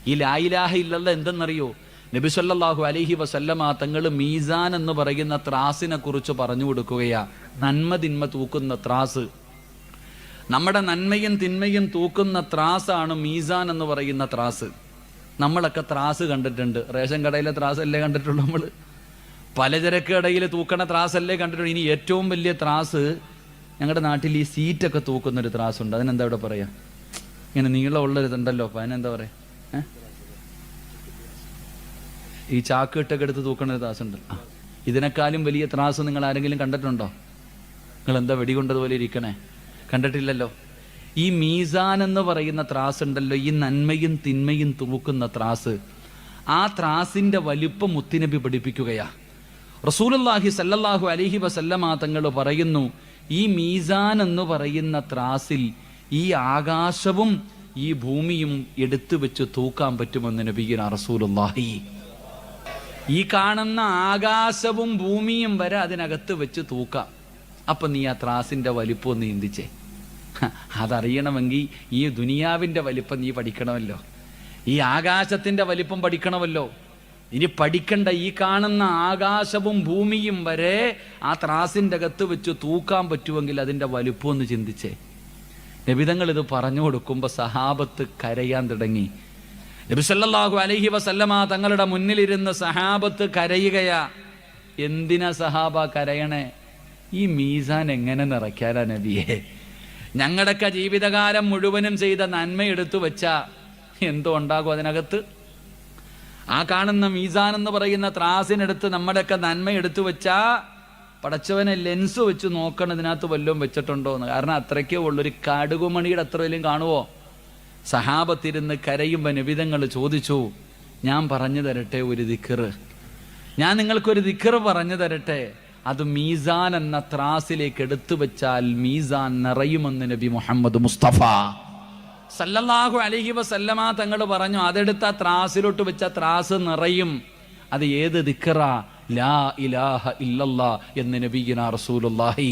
ഈ ലാ ഇലാഹ ഇല്ലല്ലാഹ് എന്തെന്നറിയോ? നബി സല്ലല്ലാഹു അലൈഹി വസല്ലമ തങ്ങൾ മീസാൻ എന്ന് പറയുന്ന ത്രാസിനെ കുറിച്ച് പറഞ്ഞു കൊടുക്കുകയാ. നന്മ തിന്മ തൂക്കുന്ന ത്രാസ്, നമ്മുടെ നന്മയും തിന്മയും തൂക്കുന്ന ത്രാസാണ് മീസാൻ എന്ന് പറയുന്ന ത്രാസ്. നമ്മളൊക്കെ ത്രാസ് കണ്ടിട്ടുണ്ട്. റേഷൻ കടയിലെ ത്രാസല്ലേ കണ്ടിട്ടുള്ളൂ നമ്മൾ. പലചരക്ക് കടയിൽ തൂക്കണ ത്രാസല്ലേ കണ്ടിട്ടുള്ളൂ. ഇനി ഏറ്റവും വലിയ ത്രാസ് ഞങ്ങളുടെ നാട്ടിൽ ഈ സീറ്റൊക്കെ തൂക്കുന്നൊരു ത്രാസുണ്ട്. അതിനെന്താ ഇവിടെ പറയാ? ഇങ്ങനെ നീളമുള്ളൊരിതുണ്ടല്ലോ, അപ്പം അതിനെന്താ പറയാ? ഈ ചാക്ക് ഇട്ടൊക്കെ എടുത്ത് തൂക്കണ ഒരു ത്രാസുണ്ട്. ഇതിനേക്കാളും വലിയ ത്രാസ് നിങ്ങൾ ആരെങ്കിലും കണ്ടിട്ടുണ്ടോ? നിങ്ങൾ എന്താ വെടികൊണ്ടതുപോലെ ഇരിക്കണേ? കണ്ടിട്ടില്ലല്ലോ. ഈ മീസാൻ എന്ന് പറയുന്ന ത്രാസ് ഉണ്ടല്ലോ, ഈ നന്മയും തിന്മയും തൂക്കുന്ന ത്രാസ്, ആ ത്രാസിന്റെ വലിപ്പം മുത്തുനബി പഠിപ്പിക്കുകയാ. റസൂലുള്ളാഹി സല്ലല്ലാഹു അലൈഹി വസല്ലമ തങ്ങൾ പറയുന്നു, ഈ മീസാൻ എന്ന് പറയുന്ന ത്രാസിൽ ഈ ആകാശവും ഈ ഭൂമിയും എടുത്തു വെച്ച് തൂക്കാൻ പറ്റുമെന്ന് നബിയുനാ റസൂലുള്ളാഹി. ഈ കാണുന്ന ആകാശവും ഭൂമിയും വരെ അതിനകത്ത് വെച്ച് തൂക്കാം. അപ്പൊ നീ ആ ത്രാസിന്റെ വലിപ്പം ഒന്ന് ചിന്തിച്ചേ. അതറിയണമെങ്കിൽ ഈ ദുനിയാവിന്റെ വലിപ്പം നീ പഠിക്കണമല്ലോ, ഈ ആകാശത്തിന്റെ വലിപ്പം പഠിക്കണമല്ലോ. ഇനി പഠിക്കണ്ട, ഈ കാണുന്ന ആകാശവും ഭൂമിയും വരെ ആ ത്രാസിന്റെ അകത്ത് വെച്ച് തൂക്കാൻ പറ്റുമെങ്കിൽ അതിന്റെ വലിപ്പം ഒന്ന് ചിന്തിച്ചേ. നബിതങ്ങൾ ഇത് പറഞ്ഞു കൊടുക്കുമ്പോൾ സഹാബത്ത് കരയാൻ തുടങ്ങി. നബി സല്ലല്ലാഹു അലൈഹി വസല്ലമ തങ്ങളുടെ മുന്നിലിരുന്ന് സഹാബത്ത് കരയുകയാ. എന്തിനാ സഹാബ കരയണേ? ഈ മീസാൻ എങ്ങനെ നിറയ്ക്കാനാ നബിയെ? ഞങ്ങളുടെയൊക്കെ ജീവിതകാലം മുഴുവനും ചെയ്ത നന്മ എടുത്തു വെച്ചാ എന്തോ ഉണ്ടാകും അതിനകത്ത്? ആ കാണുന്ന മീസാൻ എന്ന് പറയുന്ന ത്രാസിനെടുത്ത് നമ്മുടെയൊക്കെ നന്മ എടുത്തു വെച്ചാ പടച്ചവനെ ലെൻസ് വെച്ച് നോക്കണം ഇതിനകത്ത് വല്ലതും വെച്ചിട്ടുണ്ടോ എന്ന്. കാരണം അത്രയ്ക്കേ ഉള്ളൂ. ഒരു കടുകുമണിയുടെ അത്ര വലിയ കാണുവോ? സഹാബത്തിരുന്ന് കരയുമ്പോൾ നബിതങ്ങൾ ചോദിച്ചു, ഞാൻ പറഞ്ഞു തരട്ടെ ഒരു ദിക്റ്, ഞാൻ നിങ്ങൾക്കൊരു ദിക്റ് പറഞ്ഞു തരട്ടെ, അത് മീസാൻ എന്ന ത്രാസിലേക്ക് എടുത്തു വെച്ചാൽ മീസാൻ നിറയുമെന്ന് നബി മുഹമ്മദ് മുസ്തഫ സല്ലല്ലാഹു അലൈഹി വസല്ലമ തങ്ങൾ പറഞ്ഞു. അതെടുത്ത ത്രാസിലോട്ട് വെച്ച ത്രാസ് നിറയും. അത് ഏത് ദിക്റാ? ലാ ഇലാഹ ഇല്ലല്ലാഹ് എന്ന് നബിയുനാ റസൂലുള്ളാഹി